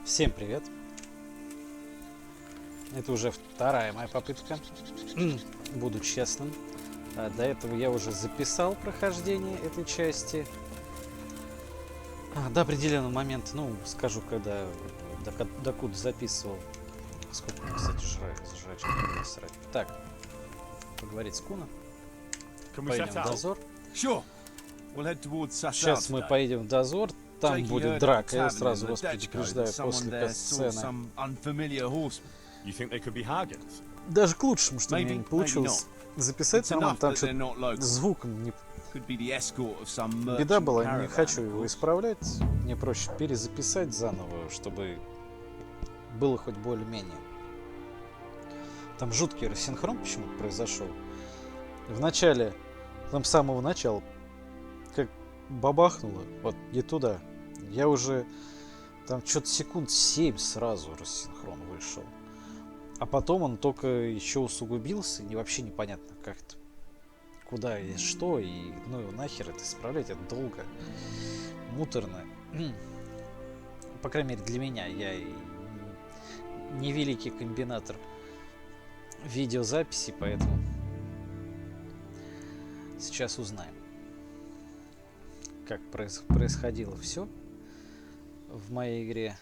Всем привет! Это уже вторая моя попытка. Буду честным. До этого я уже записал прохождение этой части. До определенного момента, ну, скажу, когда докуда записывал. Сколько мне, кстати, жрачки насрать. Так, поговорить с Куна. Пойдем в дозор. Сейчас мы поедем в дозор. Там будет драка, я сразу вас предупреждаю, после касцены. Даже к лучшему, что мне не получилось записать нормально, там что-то звуком не... Беда была, не хочу его исправлять, мне проще перезаписать заново, чтобы было хоть более-менее. Там жуткий рассинхрон почему-то произошел. В начале, там с самого начала, как бабахнуло, вот не туда. Я уже там что-то секунд 7 сразу рассинхрон вышел. А потом он только еще усугубился, и вообще непонятно как-то. Куда и что, и ну его нахер это исправлять, это долго, муторно. По крайней мере для меня, я не великий комбинатор видеозаписи, поэтому сейчас узнаем, как происходило все в моей игре.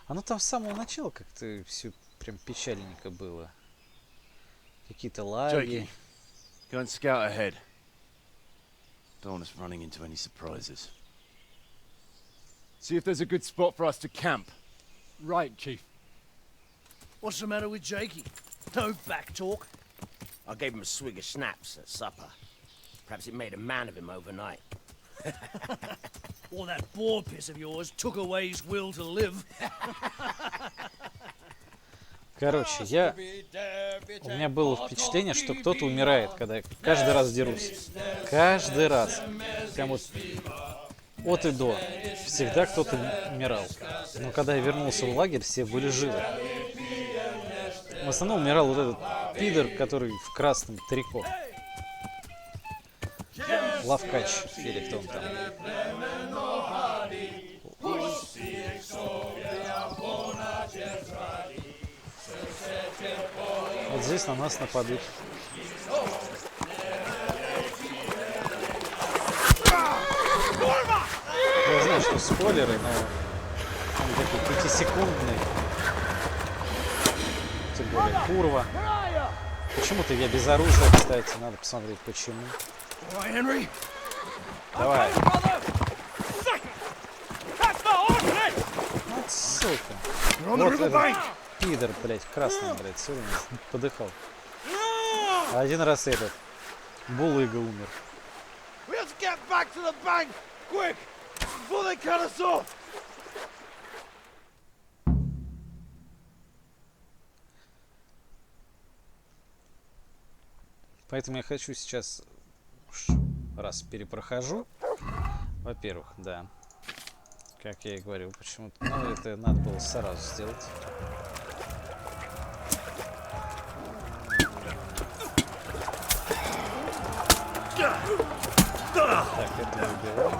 Оно там с самого начала как-то все прям печальненько было. Какие-то лаги. Go and scout ahead. Don't want us running into any surprises. See if there's a good spot for us to camp. Right, Chief. What's the matter with Jakey? No back talk? I gave him a swig of schnapps at supper. Perhaps it made a man of him overnight. Or that boar piss of yours took away his will to live. Короче, у меня было впечатление, что кто-то умирает, когда я каждый раз дерусь. Каждый раз. Прям вот от и до. Всегда кто-то умирал. Но когда я вернулся в лагерь, все были живы. В основном умирал вот этот пидор, который в красном трико. Лавкач, или кто он там. Вот здесь на нас нападут. Я знаю, что спойлеры, но они такие 5-секундные. Тем более курва. Почему-то я без оружия, кстати, надо посмотреть почему. Давай. Вот сука. Вот этот пидор, блять, красный, блять, все время подыхал. А один раз этот булыга умер. Поэтому я хочу сейчас, раз перепрохожу, во-первых, да, как я и говорил, почему-то, ну, это надо было сразу сделать. Так, это убиваем.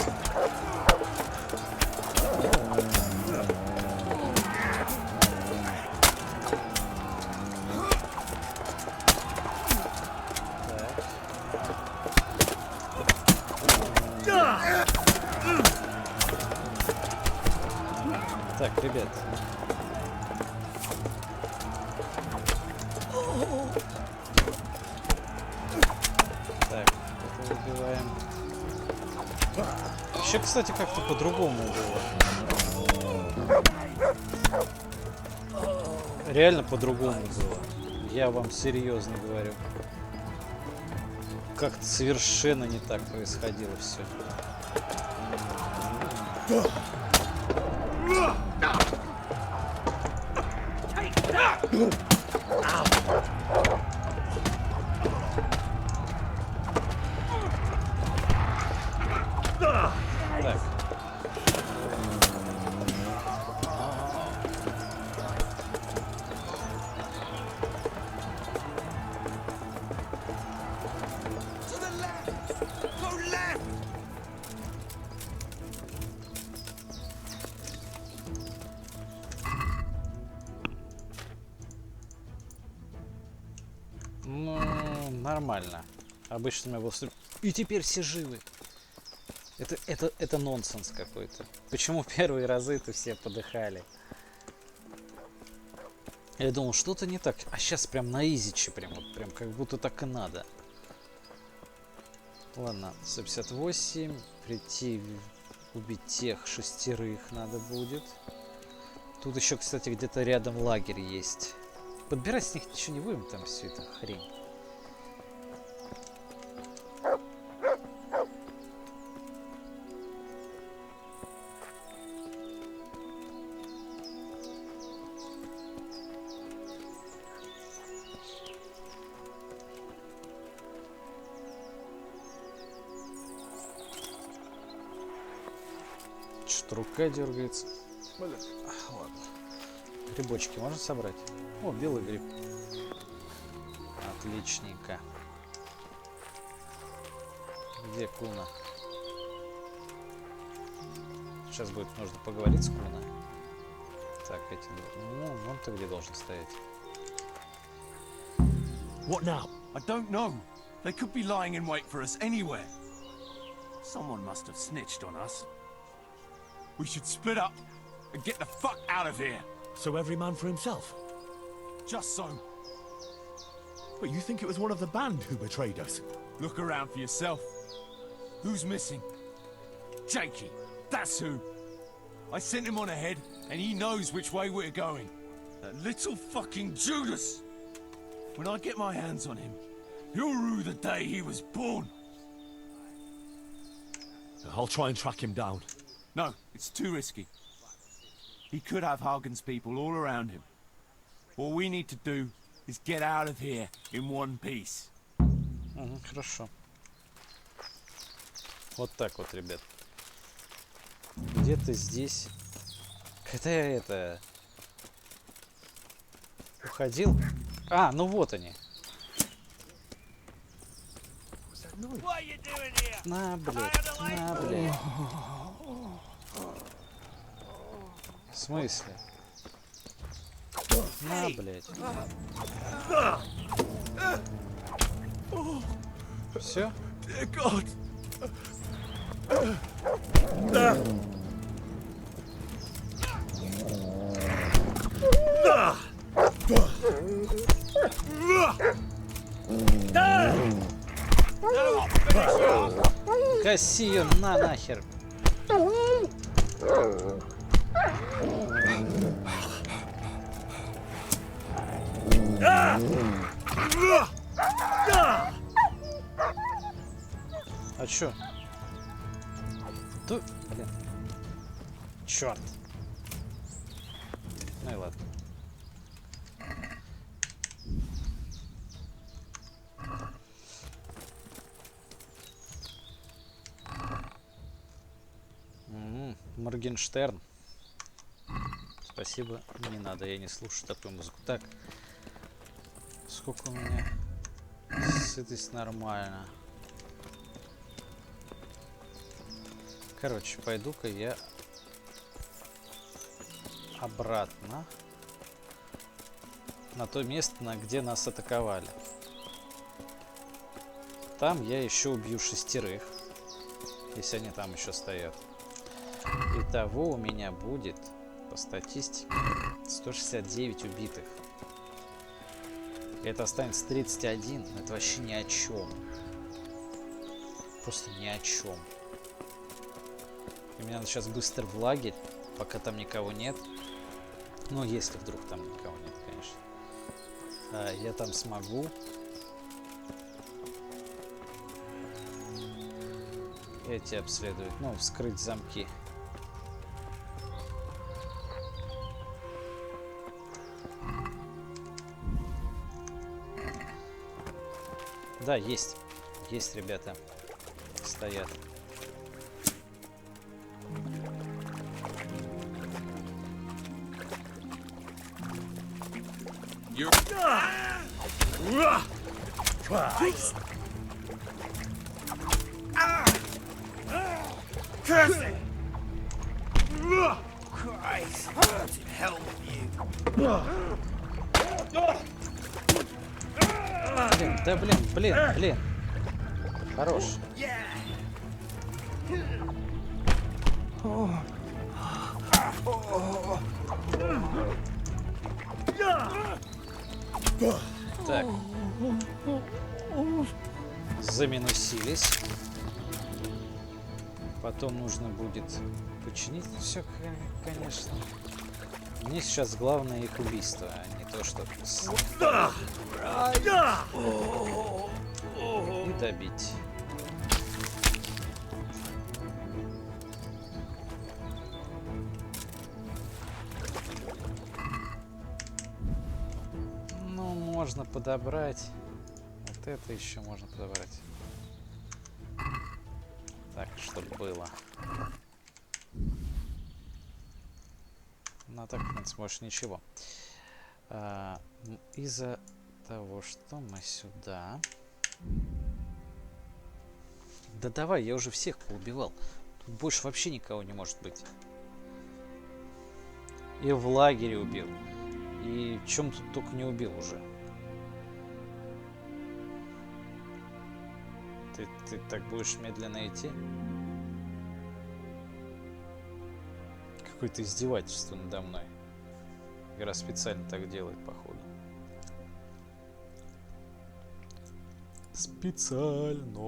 Так, ребят. Так, это убиваем. Вообще, кстати, как-то по-другому было. Реально по-другому было. Я вам серьезно говорю. Как-то совершенно не так происходило все. Нормально. Обычно у меня был... И теперь все живы. Это нонсенс какой-то. Почему первые разы-то все подыхали? Я думал, что-то не так. А сейчас прям на изичи, прям как будто так и надо. Ладно, 158. Прийти, убить тех 6 надо будет. Тут еще, кстати, где-то рядом лагерь есть. Подбирать с них ничего не будем, там все это хрень. Что-то рука дергается. Ладно. Грибочки можно собрать? О, белый гриб. Отличненько. Где Куна? Сейчас будет нужно поговорить с Куна. Так, эти... Ну, он-то где должен стоять? What now? I don't know. They could be lying in wait for us anywhere. Someone must have snitched on us. We should split up and get the fuck out of here. So every man for himself? Just so. But you think it was one of the band who betrayed us? Look around for yourself. Who's missing? Jakey. That's who. I sent him on ahead, and he knows which way we're going. That little fucking Judas. When I get my hands on him, he'll rue the day he was born. I'll try and track him down. No, it's too risky. He could have Hagen's people all around him. All we need to do is get out of here in one piece. Хорошо. Вот так вот, ребят. Где-то здесь... Когда я это... Уходил? А, ну вот они. На, блядь, на, блядь. В смысле? На, блядь. Все? Гаси ее на нахер. А чё? Блин. Черт. Ну и ладно. Моргенштерн. Спасибо, не надо, я не слушаю такую музыку. Так, сколько у меня? Сытость нормально. Короче, пойду-ка я обратно на то место, где нас атаковали. Там я еще убью 6, если они там еще стоят. Итого у меня будет по статистике 169 убитых. Это останется 31. Это вообще ни о чем. Просто ни о чем. И мне надо сейчас быстро в лагерь, пока там никого нет. Ну, если вдруг там никого нет, конечно. Я там смогу. Эти обследовать. Ну, вскрыть замки. Да, есть. Есть, ребята. Стоят. Christ! Curse it! Christ! To hell with you! блин, да блин. Хорош. Так. Заминусились. Потом нужно будет починить все, конечно. Мне сейчас главное их убийство, а не то, что... И добить. Ну, можно подобрать. Вот это еще можно подобрать. Так, чтобы было. Ну, а так, в принципе, больше ничего. Из-за того, что мы сюда... Да давай, я уже всех поубивал. Тут больше вообще никого не может быть. И в лагере убил. И чем тут только не убил уже. Ты так будешь медленно идти? Какое-то издевательство надо мной. Игра специально так делает, походу. Специально.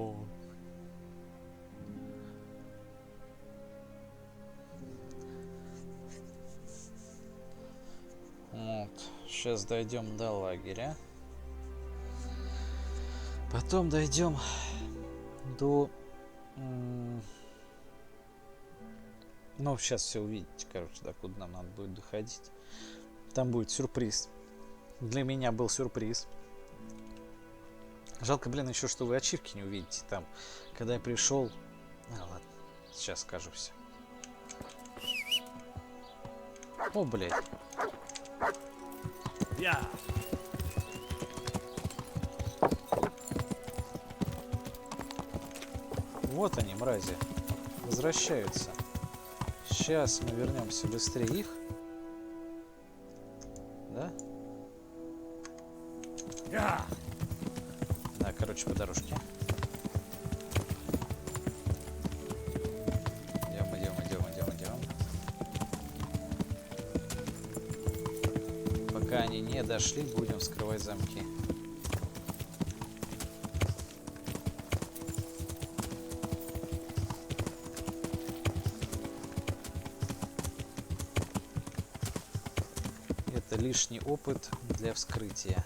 Вот. Сейчас дойдем до лагеря. Потом дойдем до... Ну, сейчас все увидите, короче, докуда нам надо будет доходить. Там будет сюрприз. Для меня был сюрприз. Жалко, блин, еще что вы ачивки не увидите там. Когда я пришел... ладно, сейчас скажу все. О, блядь. Вот они, мрази. Возвращаются. Сейчас мы вернемся быстрее их. Да? Да, короче, по дорожке. Идем. Пока они не дошли, будем вскрывать замки. Это лишний опыт для вскрытия.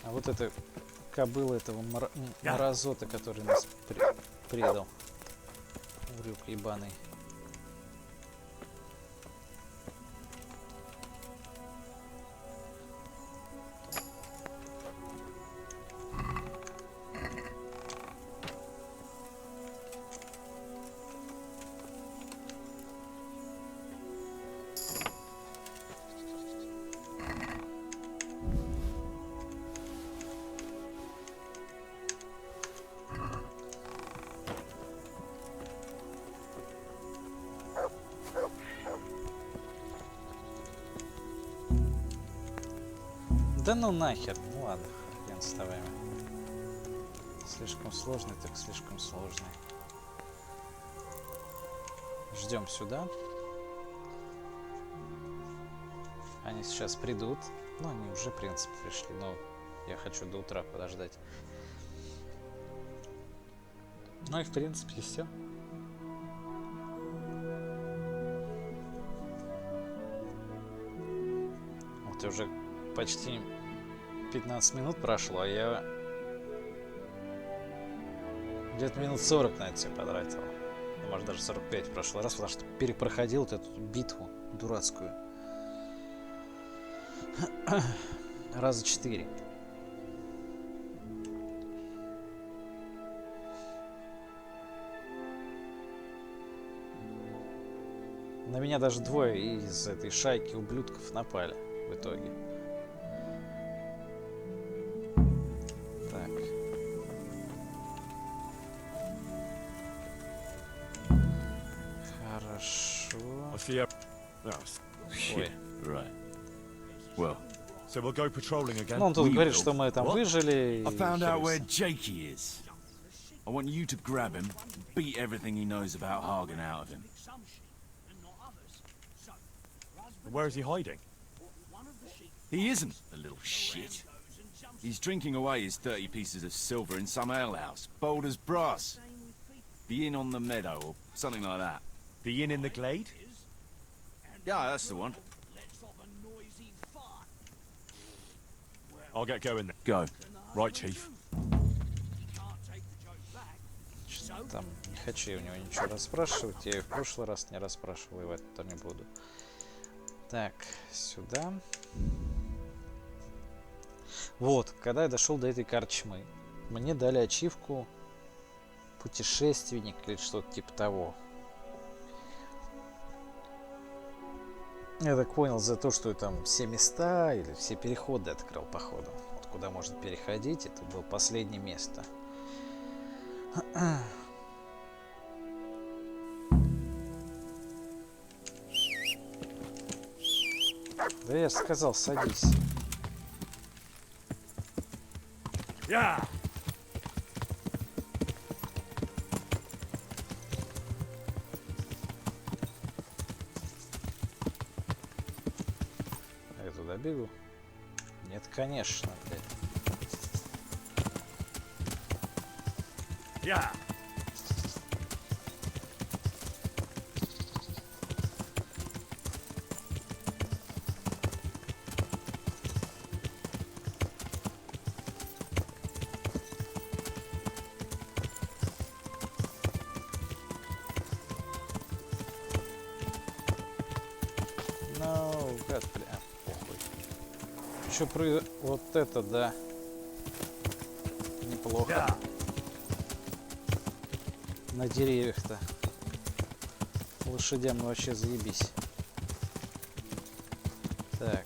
А вот это кобыла этого мразота, который нас предал. Урюк ебаный. Да ну нахер, ну ладно, хрен с тобой. Слишком сложный, так слишком сложный. Ждем сюда. Они сейчас придут. Ну, они уже, в принципе, пришли, но я хочу до утра подождать. Ну и, в принципе, все. Вот уже почти 15 минут прошло, а я где-то минут 40 на это все потратил. Ну, может, даже 45 в прошлый раз, потому что перепроходил вот эту битву дурацкую. Раза 4. На меня даже двое из этой шайки ублюдков напали в итоге. Так. Хорошо. I see. Oh, shit. Ой. Right. Well, So we'll go patrolling again. Ну, он тут говорит, что мы там выжили. I found out where Jakey is. I want you to grab him, beat everything he knows about Hagen out of him. Where is he hiding? He isn't, the little shit. He's drinking away his 30 pieces of silver in some alehouse, bold as brass. The inn on the meadow, or something like that. The inn in the glade? Yeah, that's the one. I'll get going then. Go. Right, Chief. Там не хочу я у него ничего расспрашивать. Я и в прошлый раз не расспрашивал, и в этот там не буду. Так, сюда. Вот, когда я дошел до этой корчмы, мне дали ачивку путешественник или что-то типа того. Я так понял, за то, что я там все места или все переходы открыл, походу. Вот куда можно переходить, это было последнее место. Да я же сказал, садись. Yeah. Я туда бегу? Нет, конечно, блядь. Yeah. Ну, гад, бля, похуй. Еще про вот это, да. Неплохо. Yeah. На деревьях-то. Лошадям вообще заебись. Так.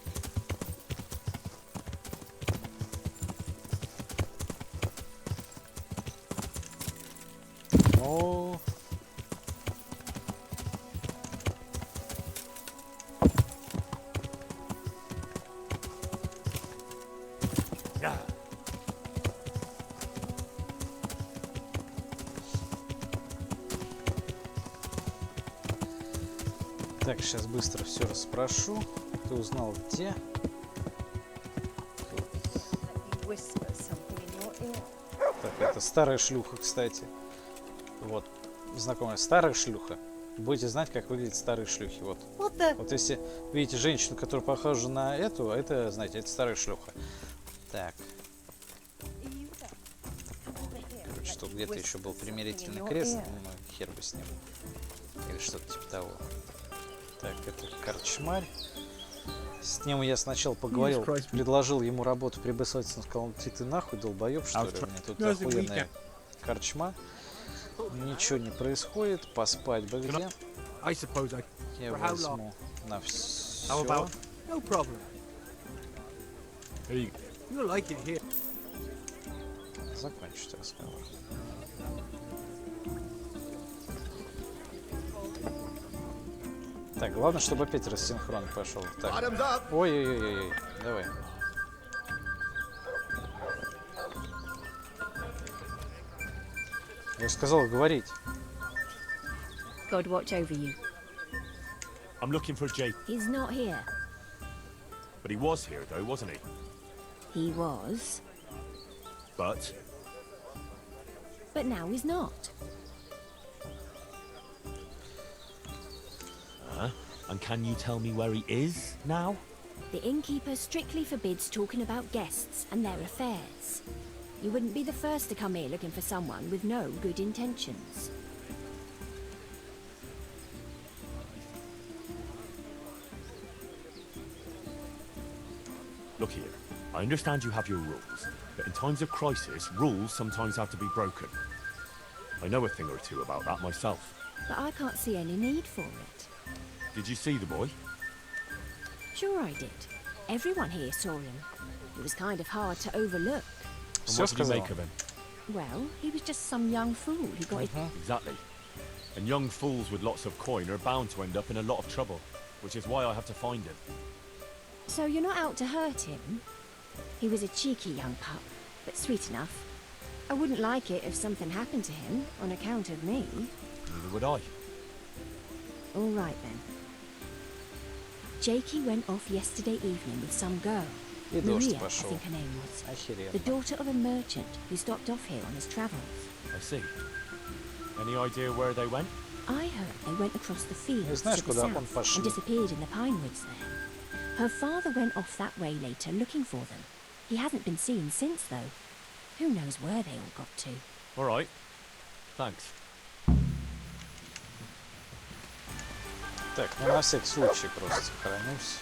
О. Yeah. Так, сейчас быстро все расспрошу. Ты узнал где? Так, это старая шлюха, кстати. Вот, знакомая старая шлюха. Будете знать, как выглядят старые шлюхи. Вот. Вот если видите женщину, которая похожа на эту, это, знаете, это старая шлюха. Так. Короче, что где-то еще был примирительный крест, ну, хер бы с ним. Или что-то типа того. Так, это корчмарь. С ним я сначала поговорил, предложил ему работу при он сказал, ты нахуй, долбоеб, что ли? У меня тут охуенная корчма. Ничего не происходит, поспать бы где. Я возьму на все. Закончить разговор. Так, главное, чтобы опять рассинхрон пошел. Так. Ой-ой-ой-ой, давай. Я сказал говорить. God watch over you. I'm looking for Jake. He's not here. But he was here, though, wasn't he? He was, But but now he's not. And can you tell me where he is now? The innkeeper strictly forbids talking about guests and their affairs. You wouldn't be the first to come here looking for someone with no good intentions. Look here, I understand you have your rules, but in times of crisis, rules sometimes have to be broken. I know a thing or two about that myself. But I can't see any need for it. Did you see the boy? Sure I did. Everyone here saw him. He was kind of hard to overlook. And what did you make of him? Well, he was just some young fool who got Exactly. And young fools with lots of coin are bound to end up in a lot of trouble, which is why I have to find him. So you're not out to hurt him? He was a cheeky young pup, but sweet enough. I wouldn't like it if something happened to him on account of me. Neither would I. All right then. Jakey went off yesterday evening with some girl. И дождь Maria, I пошел. think her name was. The Охеренно. daughter of a merchant who stopped off here on his travels. I see. Any idea where they went? I heard they went across the fields знаешь, to the куда он south пошел? and disappeared in the pine woods there. Her father went off that way later looking for them. He hasn't been seen since, though. Who knows where they all got to? All right. Thanks. Так, ну на всякий случай просто сохранюсь.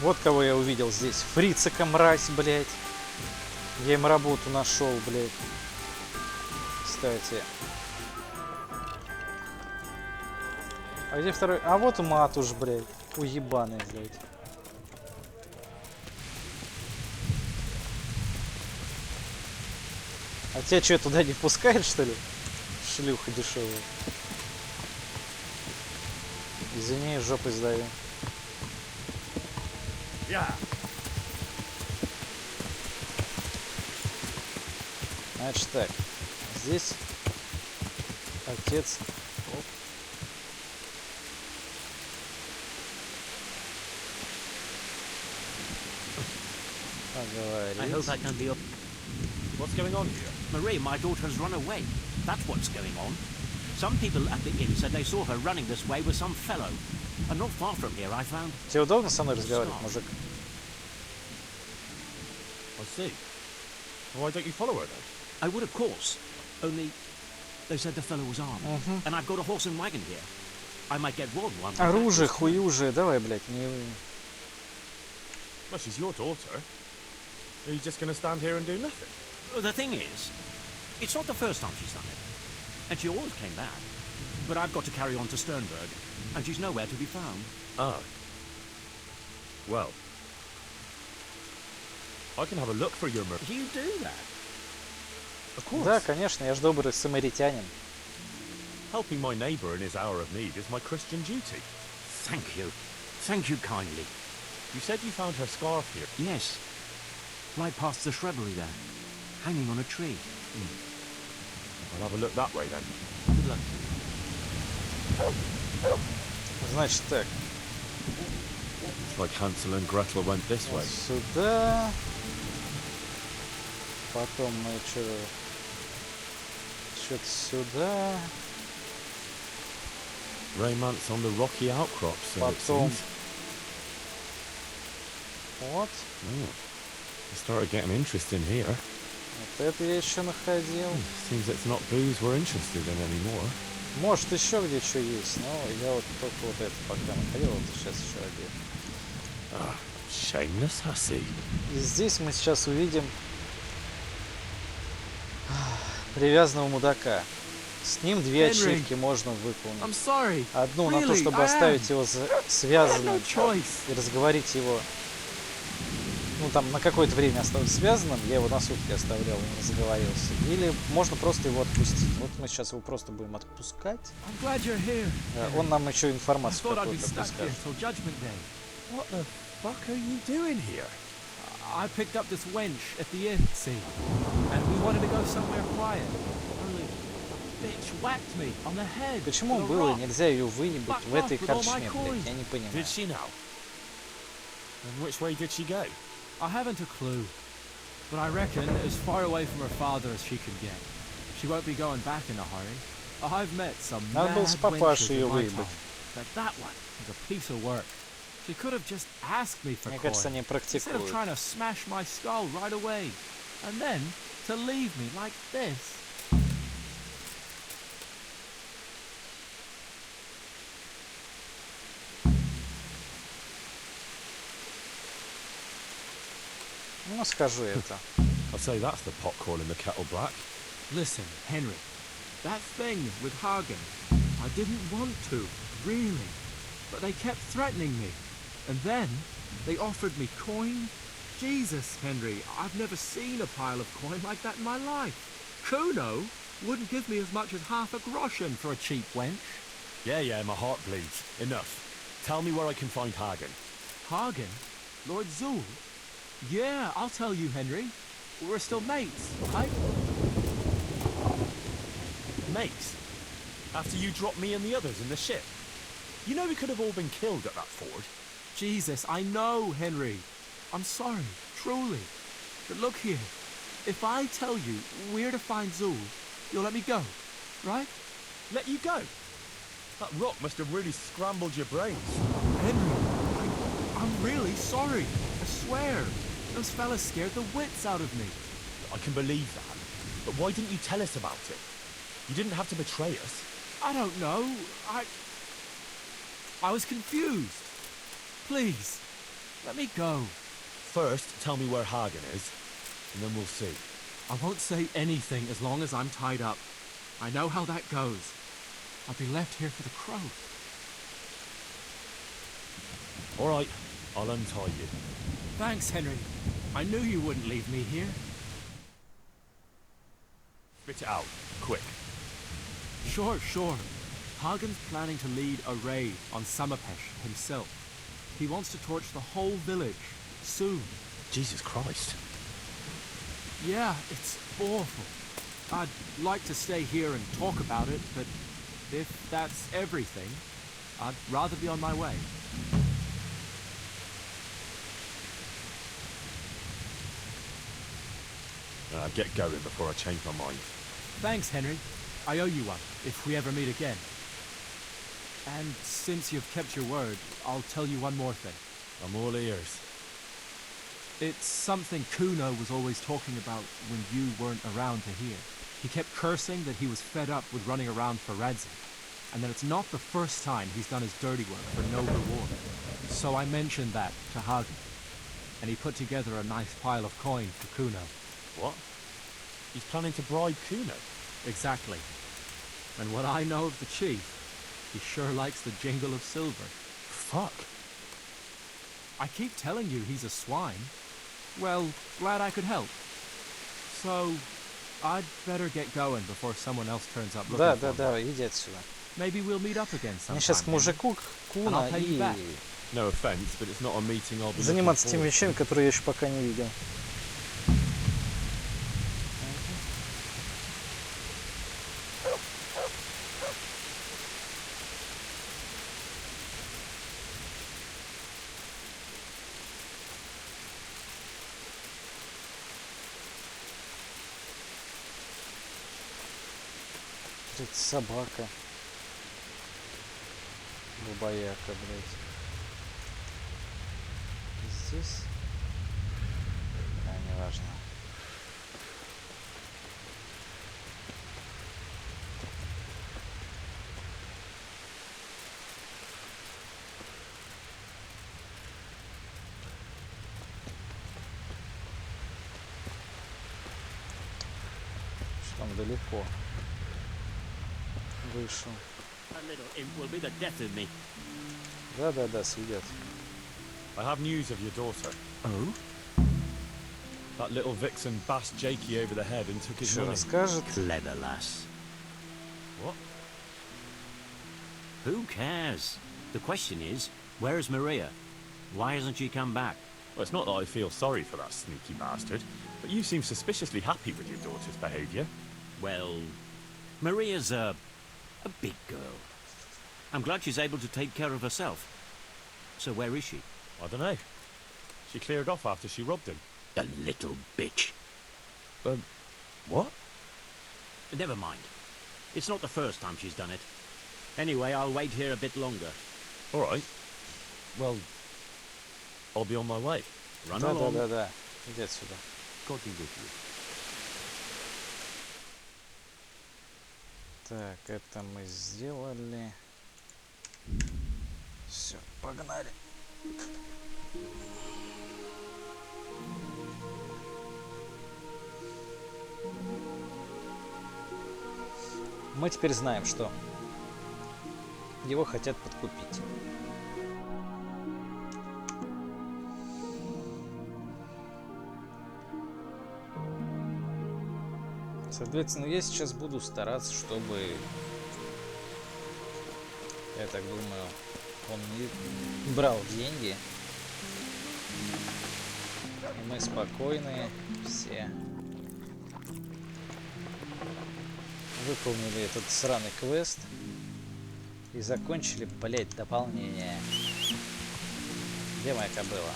Вот кого я увидел здесь. Фрицика, мразь, блядь. Я им работу нашел, блядь. Кстати. А где второй? А вот Матуш, блядь. Уебаный, блядь. А тебя что, туда не впускают, что ли? Шлюха дешевая. Извини, жопой сдаю. Значит так, здесь отец. Оп. I hope I can be up. What's going on here? Marie, my daughter's run away. That's what's going on. Some people at the inn said they saw her running this way with some fellow. And not far from here I found... Тебе удобно со мной разговаривать, мужик? I see. Why don't you follow her then? I would, of course. Only they said the fellow was armed. And I've got a horse and wagon here. I might get robbed one. Оружие, хуюжие, давай, блядь, не... Well, she's your daughter. Are you just going to stand here and do nothing? The thing is, it's not the first time she's done it. And she always came back. But I've got to carry on to Sternberg, and she's nowhere to be found. Ah. Well. I can have a look for your murder. Do you do that? Of course. Да, конечно, я ж добрый самаритянин. Helping my neighbour in his hour of need is my Christian duty. Thank you. Thank you kindly. You said you found her scarf here. Yes. Right past the shrubbery there. Hanging on a tree. I'll have a look that way then. Good luck. Значит так, It's like Hansel and Gretel went this way. сюда. Потом мы что-то сюда. Romance on the rocky outcrops. So it Потом. seems. Вот. I started getting interested here. Вот это я еще находил. Seems it's not booze we're interested in anymore. Может еще где что есть, но я вот только вот это пока находил, вот сейчас еще один. Shameless hussy. И здесь мы сейчас увидим привязанного мудака. С ним две ачивки можно выполнить. Одну на то, чтобы оставить его связанным и разговорить его. Ну там на какое-то время оставить связанным, я его на сутки оставлял, он разговорился. Или можно просто его отпустить. Вот мы сейчас его просто будем отпускать. Он нам еще информацию какую-то подскажет. What the fuck are you doing here? I picked up this wench at the inn, see, and we wanted to go somewhere quiet. Only bitch whacked me on the head. Почему было нельзя ее выебать в этой корчме, блядь? Я не понимаю. Did she now? And which way did she go? I haven't a clue, but I reckon as far away from her father as she can get. She won't be going back in a hurry. I've met some Надо было mad с папашей wenches ее in my выебать. time, but that one is a piece of work. She could have just asked me for Мне coin, кажется, они instead of практикуют. trying to smash my skull right away, and then to leave me like this. Ну, скажи это. I'd say that's the pot calling the kettle black. Listen, Henry, that thing with Hagen, I didn't want to, really, but they kept threatening me, and then they offered me coin. Jesus, Henry, I've never seen a pile of coin like that in my life. Kuno wouldn't give me as much as half a groschen for a cheap wench. Yeah, my heart bleeds. Enough. Tell me where I can find Hagen. Hagen? Lord Zool? Yeah, I'll tell you, Henry. We're still mates, right? Mates? After you dropped me and the others in the ship? You know we could have all been killed at that ford. Jesus, I know, Henry. I'm sorry, truly. But look here. If I tell you where to find Zool, you'll let me go, right? Let you go? That rock must have really scrambled your brains. Henry, I'm really sorry. I swear. Those fellas scared the wits out of me. I can believe that. But why didn't you tell us about it? You didn't have to betray us. I don't know. I was confused. Please, let me go. First, tell me where Hagen is, and then we'll see. I won't say anything as long as I'm tied up. I know how that goes. I'll be left here for the crow. All right, I'll untie you. Thanks, Henry. I knew you wouldn't leave me here. Spit it out, quick. Sure. Hagen's planning to lead a raid on Samapesh himself. He wants to torch the whole village, soon. Jesus Christ. Yeah, it's awful. I'd like to stay here and talk about it, but if that's everything, I'd rather be on my way. Get going before I change my mind. Thanks, Henry. I owe you one, if we ever meet again. And since you've kept your word, I'll tell you one more thing. I'm all ears. It's something Kuno was always talking about when you weren't around to hear. He kept cursing that he was fed up with running around for Radzi, and that it's not the first time he's done his dirty work for no reward. So I mentioned that to Hagen, and he put together a nice pile of coin for Kuno. What? He's planning to bribe Kuno? Exactly. And what I know of the chief, he sure likes the jingle of silver. Fuck. I keep telling you he's a swine. Well, glad I could help. So, I'd better get going before someone else turns up looking for me. Да, иди отсюда. Maybe we'll meet up again sometime. Мне сейчас к мужику, Куна, pay you и back. No offense, but it's not a meeting I'll be заниматься looking теми forward вещами, которые я еще пока не видел. Собака. Бабаяка, блядь. Здесь? А, неважно. Что там далеко? Вышел. That little imp will be the death of me. Да, съедят. I have news of your daughter. Oh? That little vixen bashed Jakey over the head and took his Что money. расскажет? Clever lass. What? Who cares? The question is, where's Maria? Why hasn't she come back? Well, it's not that I feel sorry for that sneaky bastard, but you seem suspiciously happy with your daughter's behaviour. Well, Maria's a big girl. I'm glad she's able to take care of herself. So where is she? I don't know. She cleared off after she robbed him. The little bitch. What? Never mind. It's not the first time she's done it. Anyway, I'll wait here a bit longer. All right. Well, I'll be on my way. Run along. Да. Иди отсюда. God be with you. Так, это мы сделали. Все, погнали. Мы теперь знаем, что его хотят подкупить. Соответственно, я сейчас буду стараться, чтобы, я так думаю, он не брал деньги. И мы спокойные все выполнили этот сраный квест и закончили, блять, дополнение. Где моя кобыла?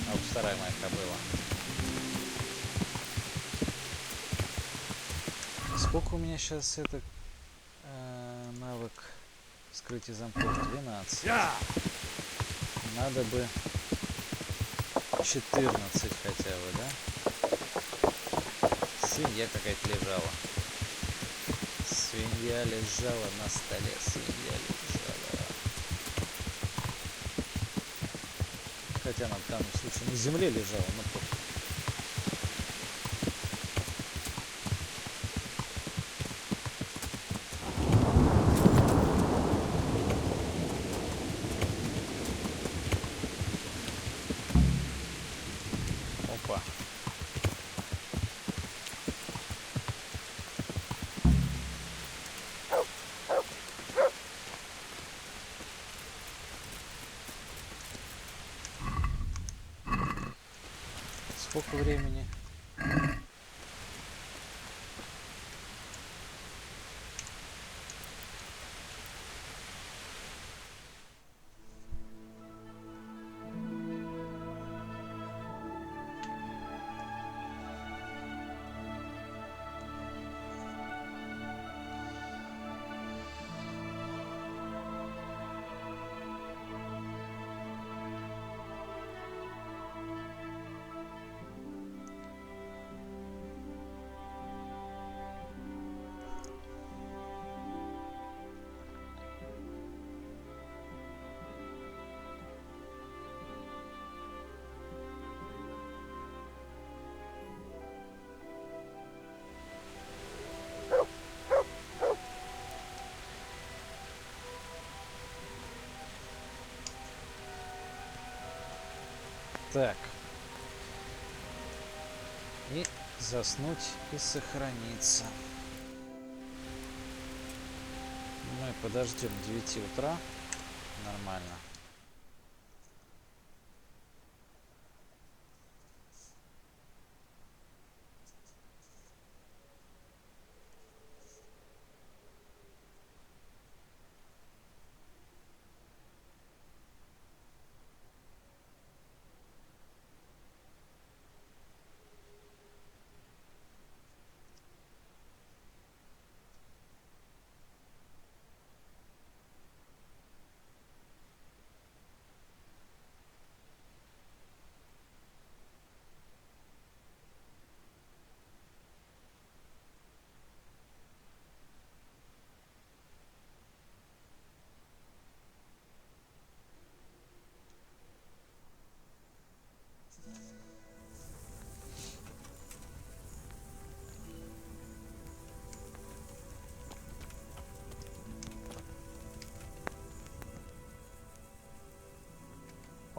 А вот вторая моя кобыла. Сколько у меня сейчас это навык скрытия замков? 12. Надо бы 14 хотя бы, да? Свинья какая-то лежала. Свинья лежала на столе. Свинья лежала. Хотя она в данном случае на земле лежала, но похуй. Сколько времени? Так. И заснуть и сохраниться. Мы подождем 9 утра. Нормально.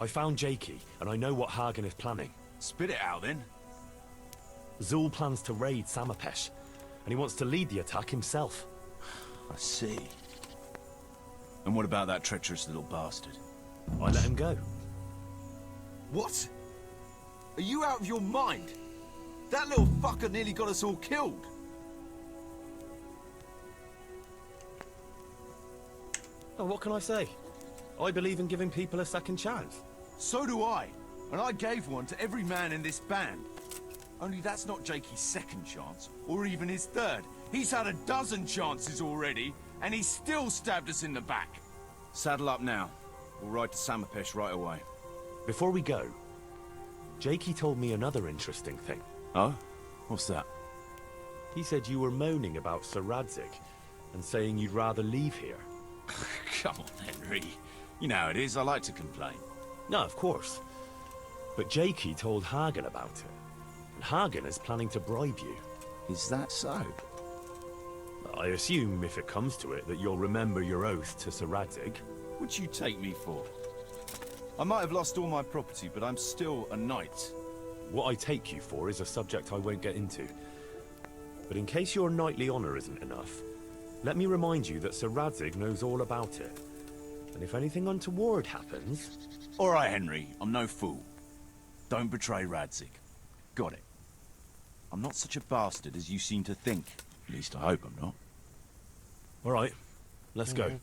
I found Jakey, and I know what Hagen is planning. Spit it out, then. Zul plans to raid Samapesh, and he wants to lead the attack himself. I see. And what about that treacherous little bastard? I let him go. What? Are you out of your mind? That little fucker nearly got us all killed. Oh, what can I say? I believe in giving people a second chance. So do I. And I gave one to every man in this band. Only that's not Jakey's second chance, or even his third. He's had a dozen chances already, and he still stabbed us in the back. Saddle up now. We'll ride to Samapesh right away. Before we go, Jakey told me another interesting thing. Oh? What's that? He said you were moaning about Sir Radzig and saying you'd rather leave here. Come on, Henry. You know how it is, I like to complain. No, of course. But Jakey told Hagen about it. And Hagen is planning to bribe you. Is that so? I assume, if it comes to it, that you'll remember your oath to Sir Radzig. What'd you take me for? I might have lost all my property, but I'm still a knight. What I take you for is a subject I won't get into. But in case your knightly honor isn't enough, let me remind you that Sir Radzig knows all about it. And if anything untoward happens... All right, Henry, I'm no fool. Don't betray Radzig. Got it. I'm not such a bastard as you seem to think. At least I hope I'm not. All right, let's go.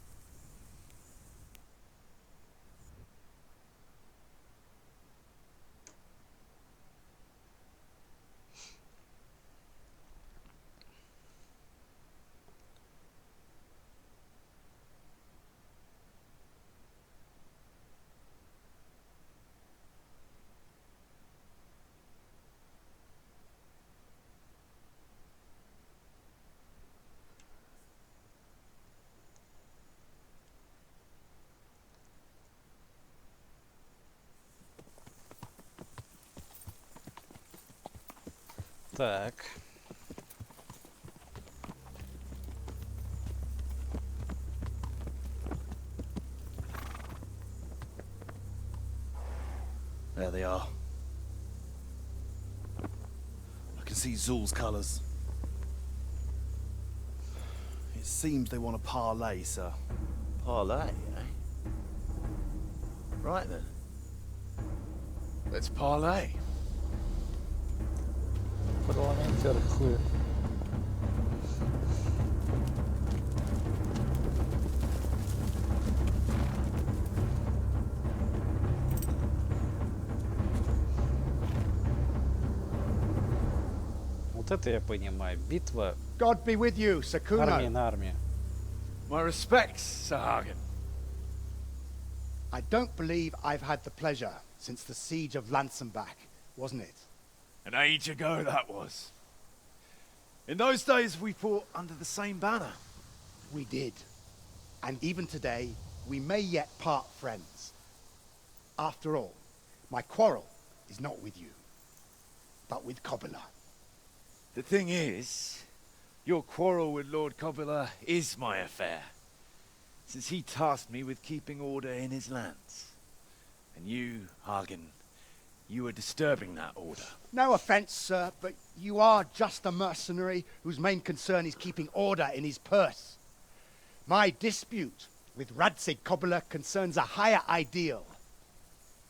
Так. There they are. I can see Zul's colours. It seems they want a parlay, sir. Parlay, eh? Right then. Let's parlay. Парламентер. Вот это я понимаю. Битва God be with you, Sir Kuno. армии на армию. My respects, Sir Hagen. I don't believe I've had the pleasure since the siege of Lansenbach, wasn't it? An age ago that was. In those days we fought under the same banner. We did. And even today, we may yet part friends. After all, my quarrel is not with you, but with Kobila. The thing is, your quarrel with Lord Kobila is my affair, since he tasked me with keeping order in his lands. And you, Hagen, you are disturbing that order. No offense, sir, but you are just a mercenary whose main concern is keeping order in his purse. My dispute with Radzig Kobila concerns a higher ideal.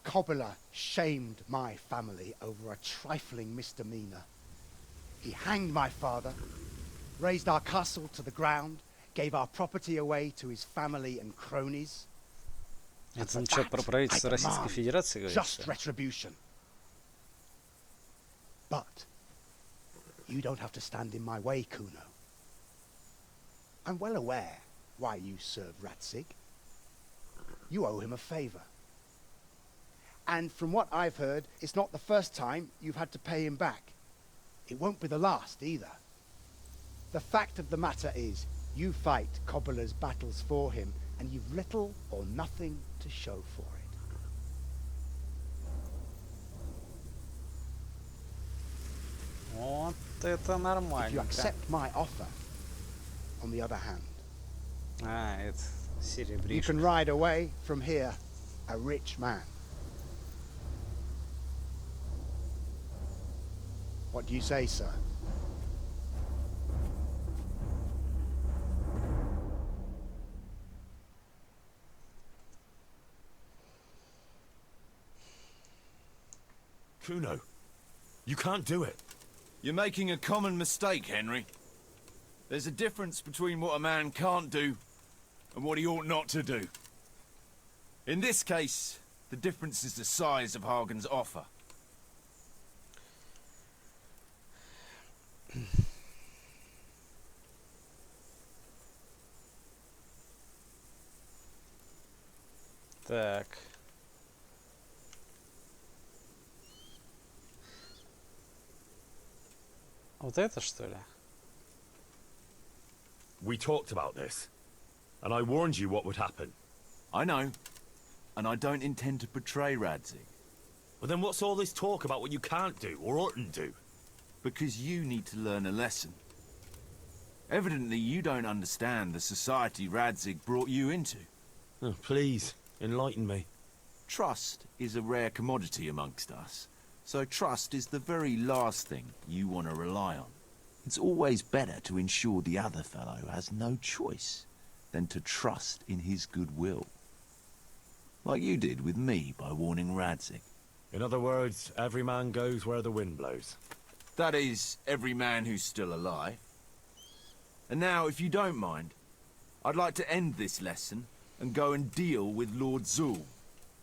Kobila shamed my family over a trifling misdemeanor. He hanged my father, razed our castle to the ground, gave our property away to his family and cronies. Это ничего про правительство Российской Федерации говорит? Just retribution. But you don't have to stand in my way, Kuno. I'm well aware why you serve Radzig. You owe him a favor. And from what I've heard, it's not the first time you've had to pay him back. It won't be the last either. The fact of the matter is, you fight Kobila's battles for him, and you've little or nothing to show for it. Вот это If you нормально. accept my offer, on the other hand, А, это you серебришка. can ride away from here a rich man. What do you say, sir? Kuno, you can't do it. You're making a common mistake, Henry. There's a difference between what a man can't do and what he ought not to do. In this case, the difference is the size of Hagen's offer. Так. Вот это, что ли? We talked about this, and I warned you what would happen. I know. And I don't intend to betray Radzig. Well, then what's all this talk about what you can't do or oughtn't do? Because you need to learn a lesson. Evidently, you don't understand the society Radzig brought you into. Oh, please, enlighten me. Trust is a rare commodity amongst us, so trust is the very last thing you want to rely on. It's always better to ensure the other fellow has no choice than to trust in his goodwill. Like you did with me by warning Radzig. In other words, every man goes where the wind blows. That is, every man who's still alive. And now, if you don't mind, I'd like to end this lesson and go and deal with Lord Zul.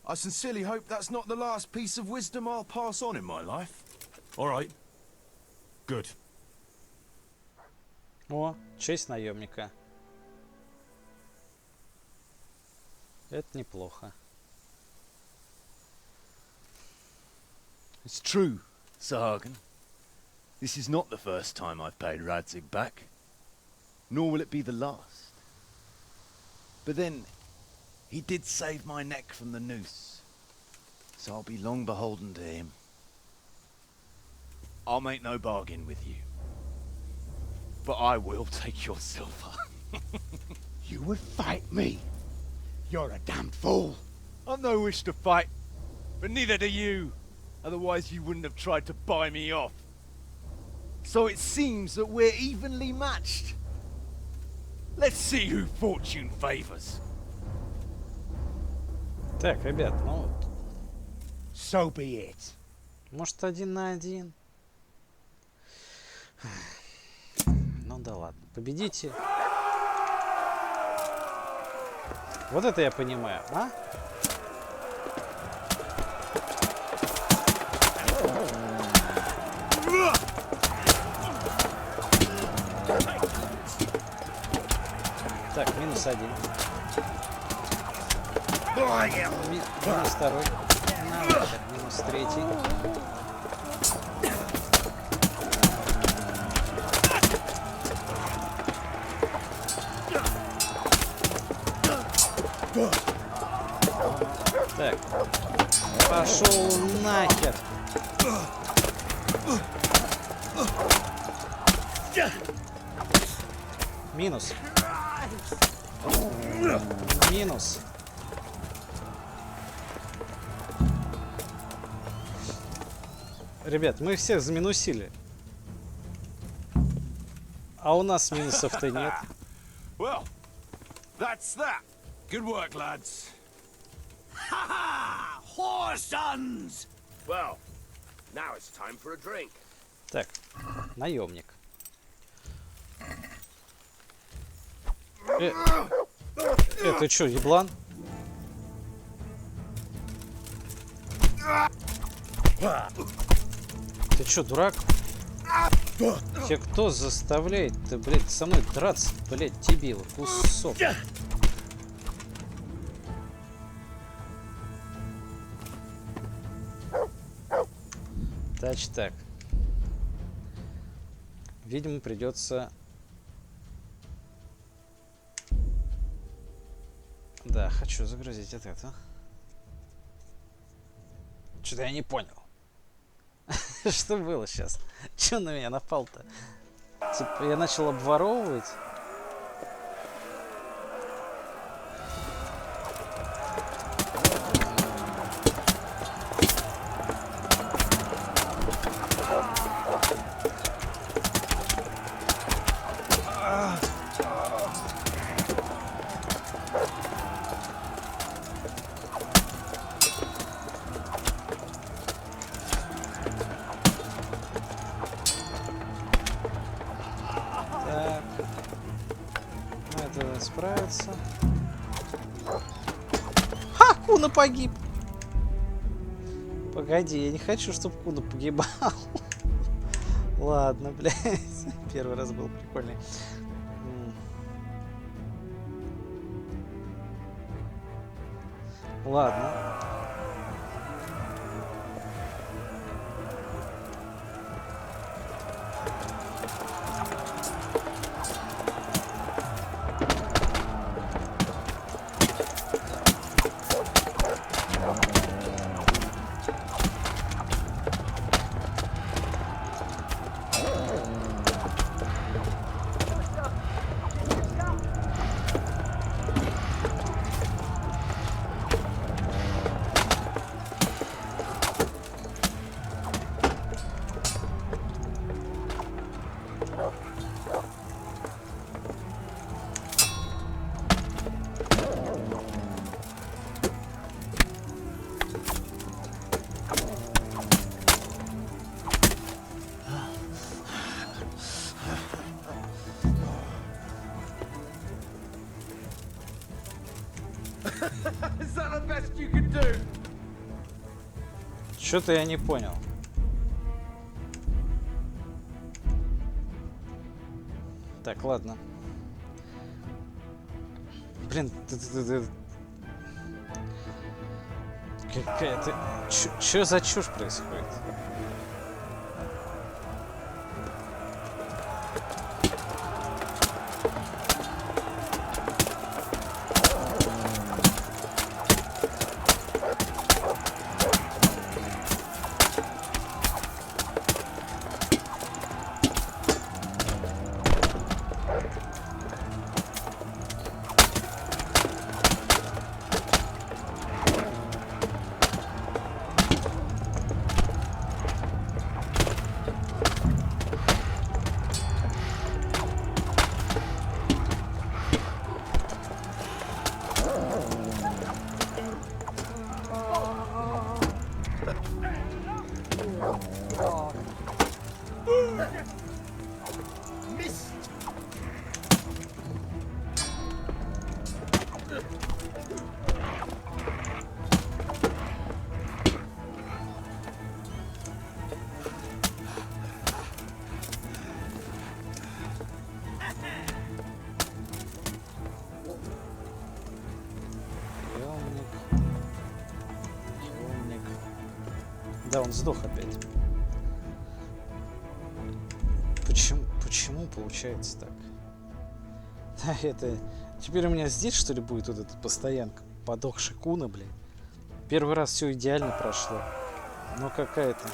I sincerely hope that's not the last piece of wisdom I'll pass on in my life. All right. Good. О, честь наемника. Это неплохо. It's true, Sir Hagen. This is not the first time I've paid Radzig back. Nor will it be the last. But then, he did save my neck from the noose. So I'll be long beholden to him. I'll make no bargain with you. But I will take your silver. You would fight me? You're a damned fool. I've no wish to fight. But neither do you. Otherwise you wouldn't have tried to buy me off. So it seems that we're evenly matched. Let's see who fortune favors. Так, ребят, ну... So be it. Может, 1 на 1? Ну да ладно. Победите. Вот это я понимаю, а? Так, минус 1. Минус 2. Минус 3. Так. Пошел нахер. Минус. Минус. Ребят, мы их всех заминусили. А у нас минусов-то нет. Well, that's that. Good work, lads. Ha ha! Whoresons! Well, now it's time for a drink. Так, наемник. Это что, еблан? Ты что, дурак? Тебя кто заставляет-то, блядь, со мной драться, блядь, дебил, кусок. Значит так. Видимо, придется... Да, хочу загрузить это. Что-то я не понял. Что было сейчас? Че на меня напал-то? Типа я начал обворовывать. Справиться. Ха! Куна погиб! Погоди, я не хочу, чтобы Куна погибал. Ладно, блядь. Первый раз был прикольный. Ладно. Что-то я не понял. Так, ладно. Блин, какая-то... Чё за чушь происходит? Да, он сдох опять. Почему получается так? Да, это... Теперь у меня здесь, что ли, будет вот эта постоянка? Подохший Куна, блин. Первый раз все идеально прошло. Но какая-то...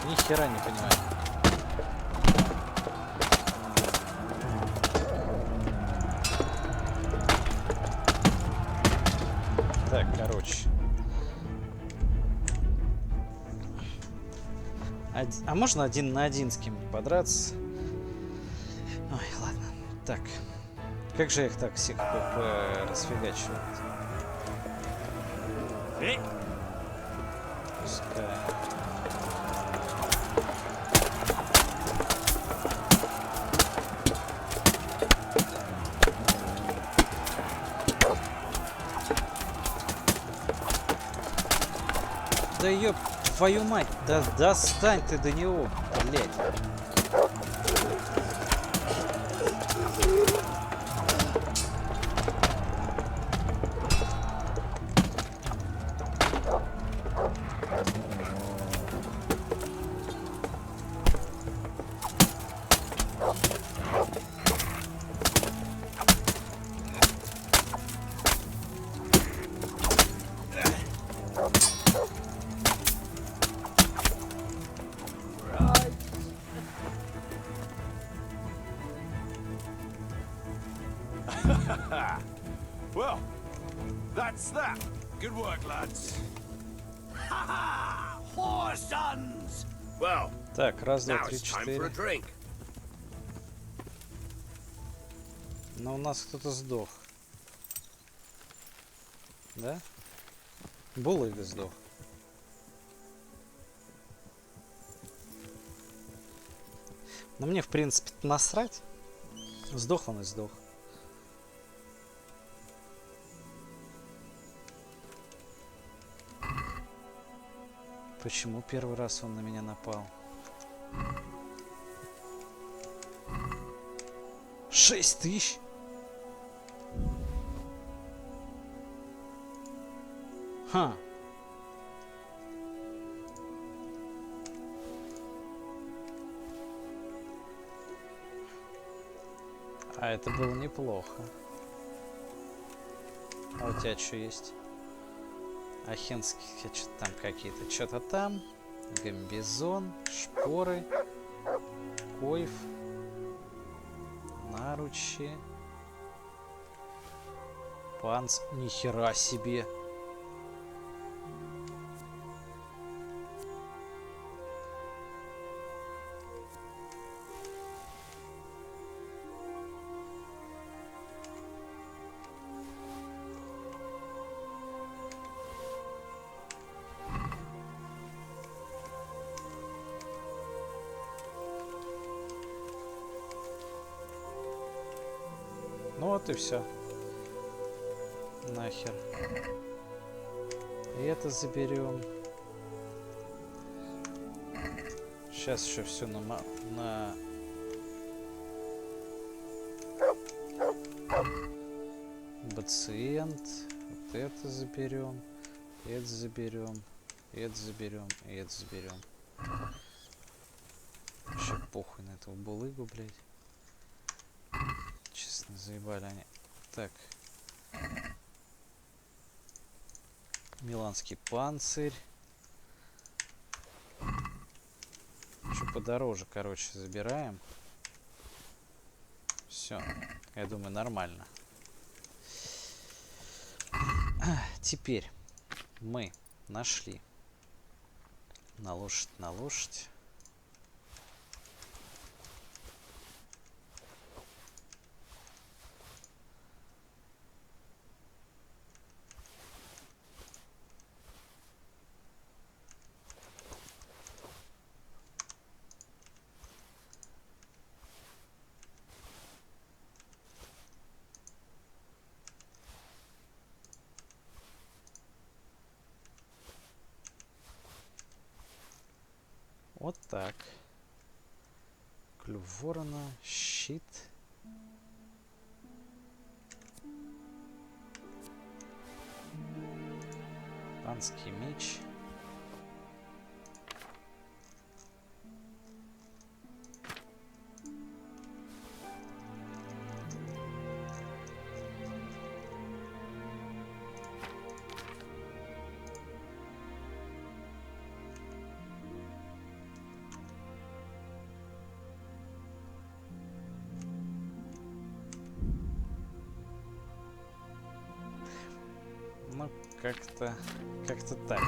Ни хера не понимаю. Так, короче. А можно 1 на 1 с кем-нибудь подраться? Ой, ладно. Так. Как же я их так всех расфигачиваю? Пускай. Да ёб твою мать, да достань ты до него, блядь. Well, that's that. Good work, lads. Ha ha! Whore sons! Well, так, раз, два, now три, it's time for a четыре. drink. Но у нас кто-то сдох. Да? Буллайд сдох. Но мне, в принципе, насрать. Сдох он и сдох. Почему первый раз он на меня напал? 6000? Ха. А это было неплохо. А у тебя что есть? Ахенские что-то там какие-то. Что-то там. Гамбизон, шпоры, койф, наручи, панц. Нихера себе. Ну вот и все. Нахер. И это заберем. Сейчас еще все на пациент. Вот это заберем. Это заберем. Это заберем. И это заберем. Вообще похуй на этого булыгу, блядь. Честно, заебали они. Так. Миланский панцирь. Что подороже, короче, забираем. Все. Я думаю, нормально. Теперь мы нашли на лошадь, на лошадь. Вот так. Клюв ворона, щит. Панский меч. Ну, как-то так.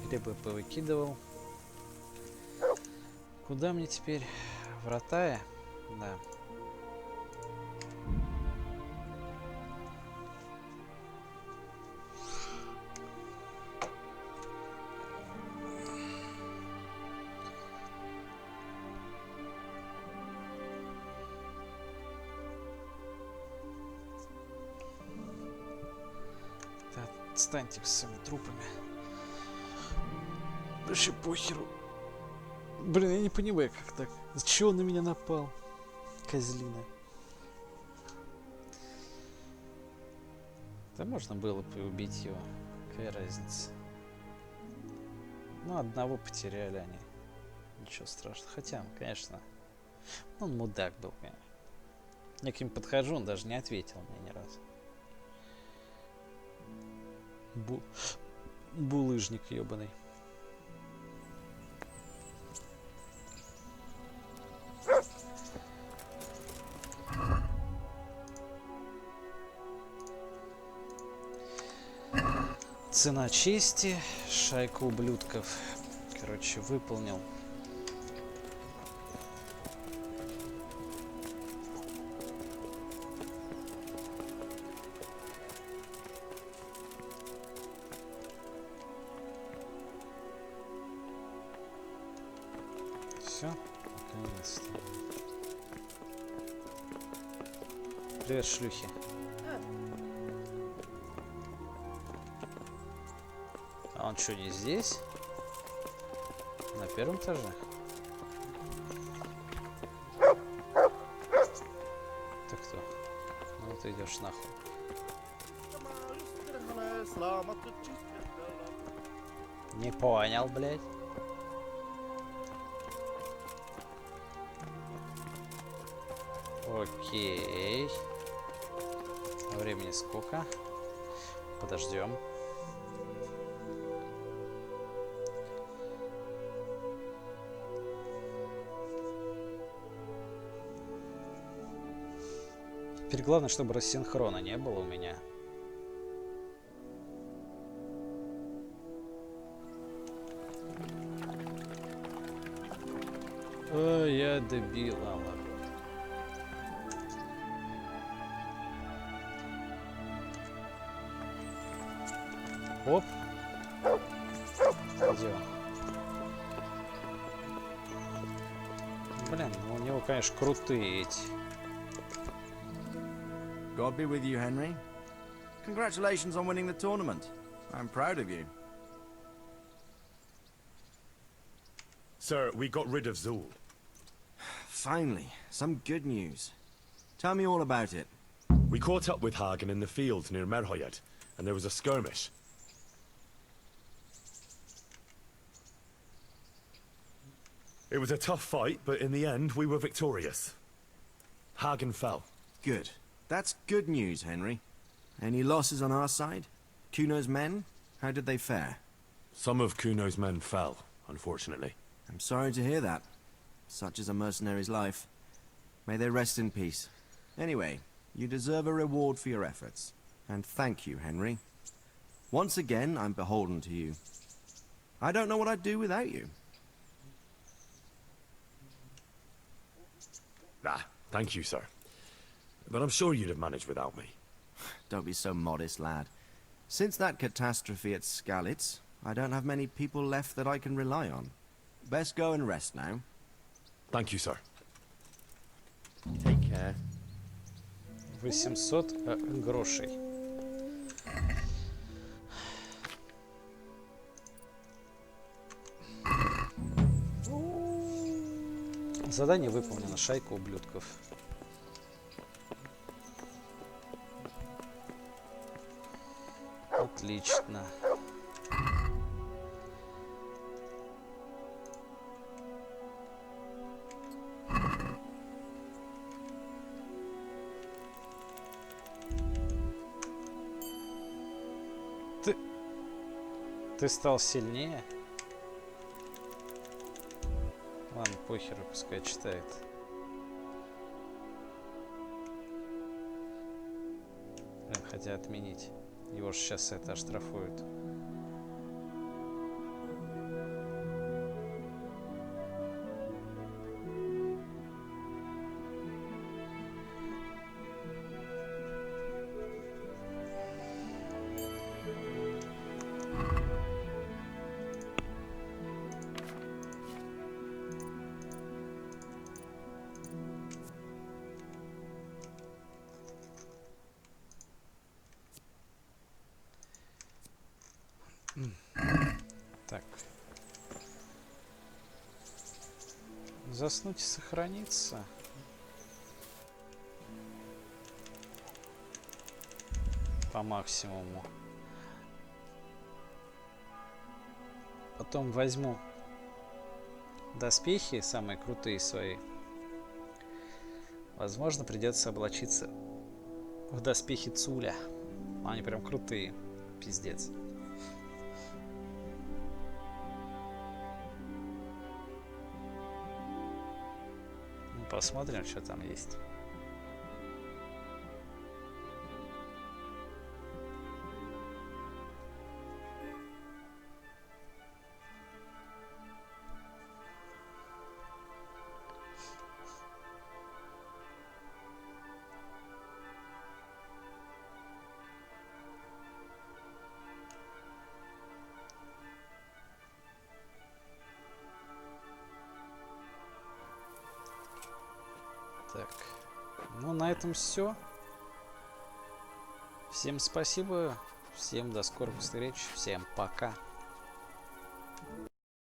Грибы повыкидывал. Куда мне теперь? Вратая? Да. Отстаньте с своими трупами. Вообще похеру. Блин, я не понимаю, как так. С чего он на меня напал? Козлина. Да можно было бы убить его. Какая разница? Ну, одного потеряли они. Ничего страшного. Хотя, конечно, он мудак был, конечно. Я к нему подхожу, он даже не ответил мне ни разу. Булыжник ебаный. Цена чести, шайка ублюдков. Короче, выполнил. Все, наконец-то. Привет, шлюхи. Он что, не здесь? На первом этаже? Ты кто? Ну ты идешь нахуй. Не понял, блядь. Окей. Времени сколько? Подождем. Теперь главное, чтобы рассинхрона не было у меня. О, я дебил, ладно. Оп. Где он? Блин, ну у него, конечно, крутые эти. God be with you, Henry. Congratulations on winning the tournament. I'm proud of you. Sir, we got rid of Zul. Finally, some good news. Tell me all about it. We caught up with Hagen in the fields near Merhoyed, and there was a skirmish. It was a tough fight, but in the end, we were victorious. Hagen fell. Good. That's good news, Henry. Any losses on our side? Kuno's men? How did they fare? Some of Kuno's men fell, unfortunately. I'm sorry to hear that. Such is a mercenary's life. May they rest in peace. Anyway, you deserve a reward for your efforts. And thank you, Henry. Once again, I'm beholden to you. I don't know what I'd do without you. Ah, thank you, sir. But I'm sure you'd have managed without me. Don't be so modest, lad. Since that catastrophe at Skalitz, I don't have many people left that I can rely on. Best go and rest now. Thank you, sir. Take care. 800 грошей. Задание выполнено. Шайка ублюдков. Отлично. Ты стал сильнее? Ладно, похеру, пускай читает. Блин, хотя отменить. Его же сейчас это оштрафуют. Так. Заснуть и сохраниться. По максимуму. Потом возьму доспехи, самые крутые свои. Возможно, придется облачиться в доспехи Цуля. Они прям крутые. Пиздец. Посмотрим, что там есть. Так, ну на этом все. Всем спасибо, всем до скорых встреч, всем пока.